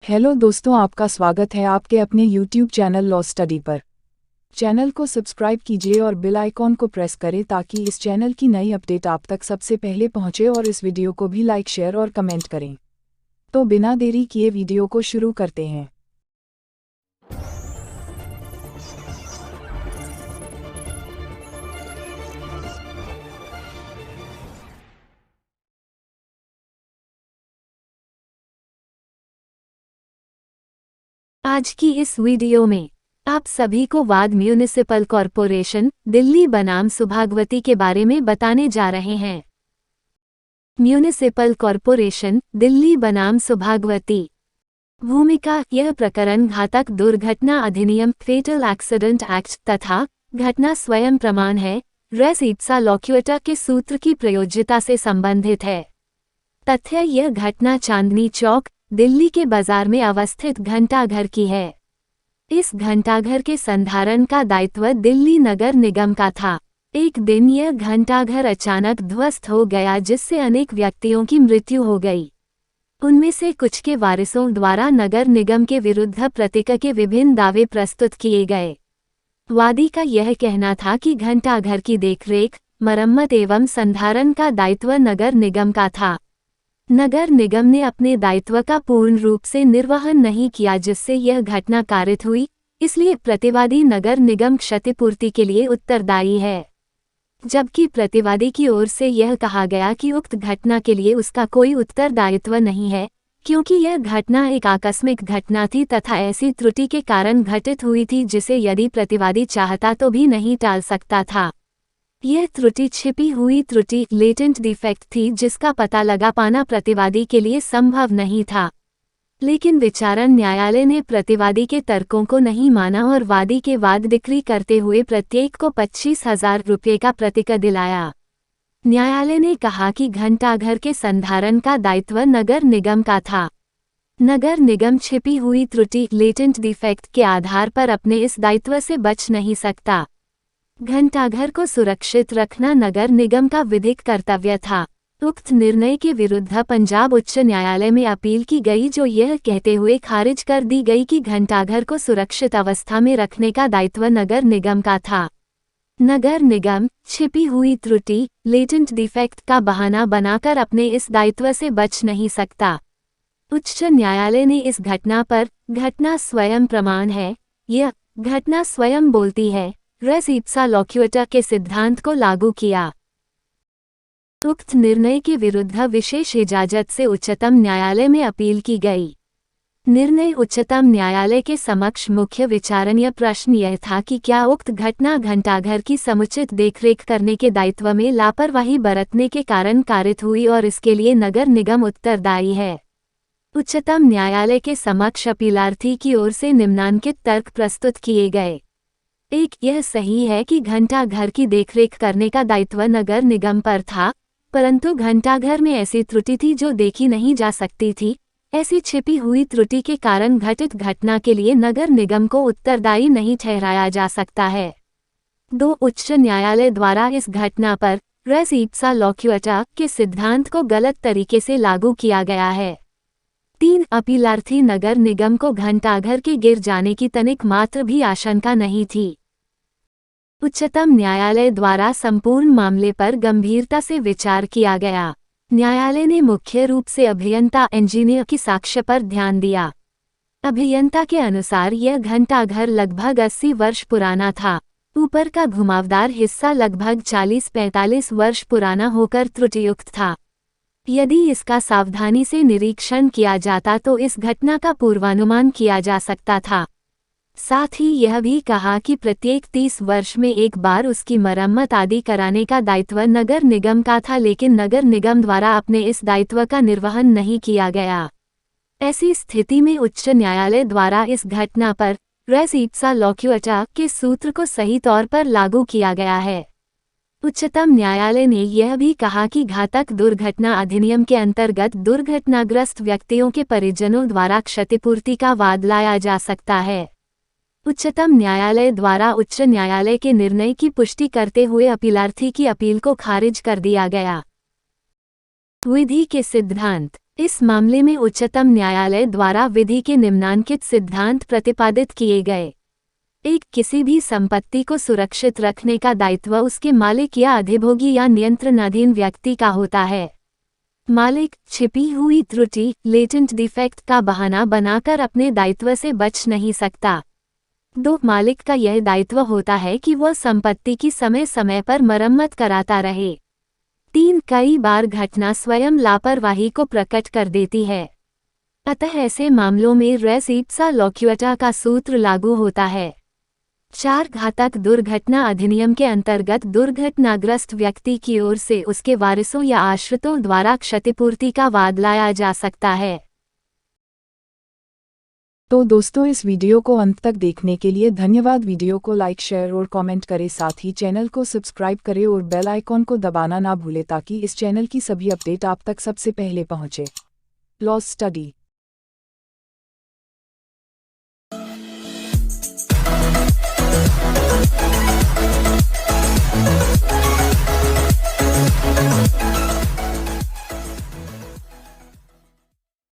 Hello दोस्तों, आपका स्वागत है आपके अपने YouTube चैनल लॉ स्टडी पर। चैनल को सब्सक्राइब कीजिए और बेल आइकॉन को प्रेस करें ताकि इस चैनल की नई अपडेट आप तक सबसे पहले पहुंचे और इस वीडियो को भी लाइक शेयर और कमेंट करें। तो बिना देरी किए वीडियो को शुरू करते हैं। आज की इस वीडियो में आप सभी को वाद म्यूनिसिपल कॉरपोरेशन दिल्ली बनाम सुभागवती के बारे में बताने जा रहे हैं। म्यूनिसिपल कॉरपोरेशन दिल्ली बनाम सुभागवती। भूमिका: यह प्रकरण घातक दुर्घटना अधिनियम फेटल एक्सीडेंट एक्ट तथा घटना स्वयं प्रमाण है रेस इप्सा लोक्यूटा के सूत्र की प्रयोज्यता से संबंधित है। तथ्य: यह घटना चांदनी चौक दिल्ली के बाजार में अवस्थित घंटाघर की है। इस घंटाघर के संधारण का दायित्व दिल्ली नगर निगम का था। एक दिन यह घंटाघर अचानक ध्वस्त हो गया जिससे अनेक व्यक्तियों की मृत्यु हो गई। उनमें से कुछ के वारिसों द्वारा नगर निगम के विरुद्ध प्रतिज्ञा के विभिन्न दावे प्रस्तुत किए गए। वादी का यह कहना था कि घंटाघर की देखरेख, मरम्मत एवं संधारण का दायित्व नगर निगम का था। नगर निगम ने अपने दायित्व का पूर्ण रूप से निर्वहन नहीं किया जिससे यह घटना कारित हुई, इसलिए प्रतिवादी नगर निगम क्षतिपूर्ति के लिए उत्तरदायी है। जबकि प्रतिवादी की ओर से यह कहा गया कि उक्त घटना के लिए उसका कोई उत्तरदायित्व नहीं है, क्योंकि यह घटना एक आकस्मिक घटना थी तथा ऐसी त्रुटि के कारण घटित हुई थी जिसे यदि प्रतिवादी चाहता तो भी नहीं टाल सकता था। यह त्रुटि छिपी हुई त्रुटि लेटेंट डिफेक्ट थी जिसका पता लगा पाना प्रतिवादी के लिए संभव नहीं था। लेकिन विचारण न्यायालय ने प्रतिवादी के तर्कों को नहीं माना और वादी के वाद डिक्री करते हुए प्रत्येक को 25,000 रुपये का प्रतिज्ञा दिलाया। न्यायालय ने कहा कि घंटाघर के संधारण का दायित्व नगर निगम का था। नगर निगम छिपी हुई त्रुटि लेटेंट डिफेक्ट के आधार पर अपने इस दायित्व से बच नहीं सकता। घंटाघर को सुरक्षित रखना नगर निगम का विधिक कर्तव्य था। उक्त निर्णय के विरुद्ध पंजाब उच्च न्यायालय में अपील की गई जो यह कहते हुए खारिज कर दी गई कि घंटाघर को सुरक्षित अवस्था में रखने का दायित्व नगर निगम का था। नगर निगम छिपी हुई त्रुटि लेटेंट डिफेक्ट का बहाना बनाकर अपने इस दायित्व से बच नहीं सकता। उच्च न्यायालय ने इस घटना पर घटना स्वयं प्रमाण है, यह घटना स्वयं बोलती है रेस इप्सा लोक्यूटा के सिद्धांत को लागू किया। उक्त निर्णय के विरुद्ध विशेष इजाजत से उच्चतम न्यायालय में अपील की गई। निर्णय उच्चतम न्यायालय के समक्ष मुख्य विचारणीय प्रश्न यह था कि क्या उक्त घटना घंटाघर की समुचित देखरेख करने के दायित्व में लापरवाही बरतने के कारण कारित हुई और इसके लिए नगर निगम उत्तरदायी है। उच्चतम न्यायालय के समक्ष अपीलार्थी की ओर से निम्नांकित तर्क प्रस्तुत किए गए। 1. यह सही है कि घंटाघर की देखरेख करने का दायित्व नगर निगम पर था, परंतु घंटाघर में ऐसी त्रुटि थी जो देखी नहीं जा सकती थी। ऐसी छिपी हुई त्रुटि के कारण घटित घटना के लिए नगर निगम को उत्तरदायी नहीं ठहराया जा सकता है। 2. उच्च न्यायालय द्वारा इस घटना पर रेस इप्सा लोक्यूटा के सिद्धांत को गलत तरीके से लागू किया गया है। 3. अपीलार्थी नगर निगम को घंटाघर के गिर जाने की तनिक मात्र भी आशंका नहीं थी। उच्चतम न्यायालय द्वारा संपूर्ण मामले पर गंभीरता से विचार किया गया। न्यायालय ने मुख्य रूप से अभियंता इंजीनियर की साक्ष्य पर ध्यान दिया। अभियंता के अनुसार यह घंटाघर लगभग 80 वर्ष पुराना था। ऊपर का घुमावदार हिस्सा लगभग 40-45 वर्ष पुराना होकर त्रुटियुक्त था। यदि इसका सावधानी से निरीक्षण किया जाता तो इस घटना का पूर्वानुमान किया जा सकता था। साथ ही यह भी कहा कि प्रत्येक 30 वर्ष में एक बार उसकी मरम्मत आदि कराने का दायित्व नगर निगम का था, लेकिन नगर निगम द्वारा अपने इस दायित्व का निर्वहन नहीं किया गया। ऐसी स्थिति में उच्च न्यायालय द्वारा इस घटना पर रेस इप्सा लोक्यूटा के सूत्र को सही तौर पर लागू किया गया है। उच्चतम न्यायालय ने यह भी कहा कि घातक दुर्घटना अधिनियम के अंतर्गत दुर्घटनाग्रस्त व्यक्तियों के परिजनों द्वारा क्षतिपूर्ति का वाद लाया जा सकता है। उच्चतम न्यायालय द्वारा उच्च न्यायालय के निर्णय की पुष्टि करते हुए अपीलार्थी की अपील को खारिज कर दिया गया। विधि के सिद्धांत। इस मामले में उच्चतम न्यायालय द्वारा विधि के निम्नांकित सिद्धांत प्रतिपादित किए गए। एक, किसी भी संपत्ति को सुरक्षित रखने का दायित्व उसके मालिक या अधिभोगी या नियंत्रणाधीन व्यक्ति का होता है। मालिक छिपी हुई त्रुटि लेटेंट डिफेक्ट का बहाना बनाकर अपने दायित्व से बच नहीं सकता। 2, मालिक का यह दायित्व होता है कि वह संपत्ति की समय समय पर मरम्मत कराता रहे। 3, कई बार घटना स्वयं लापरवाही को प्रकट कर देती है, अतः ऐसे मामलों में रेस इप्सा लोक्युटा का सूत्र लागू होता है। 4, घातक दुर्घटना अधिनियम के अंतर्गत दुर्घटनाग्रस्त व्यक्ति की ओर से उसके वारिसों या आश्रितों द्वारा क्षतिपूर्ति का वाद लाया जा सकता है। तो दोस्तों, इस वीडियो को अंत तक देखने के लिए धन्यवाद। वीडियो को लाइक, शेयर और कमेंट करें, साथ ही चैनल को सब्सक्राइब करें और बेल आइकॉन को दबाना ना भूलें ताकि इस चैनल की सभी अपडेट आप तक सबसे पहले पहुंचे। Law study.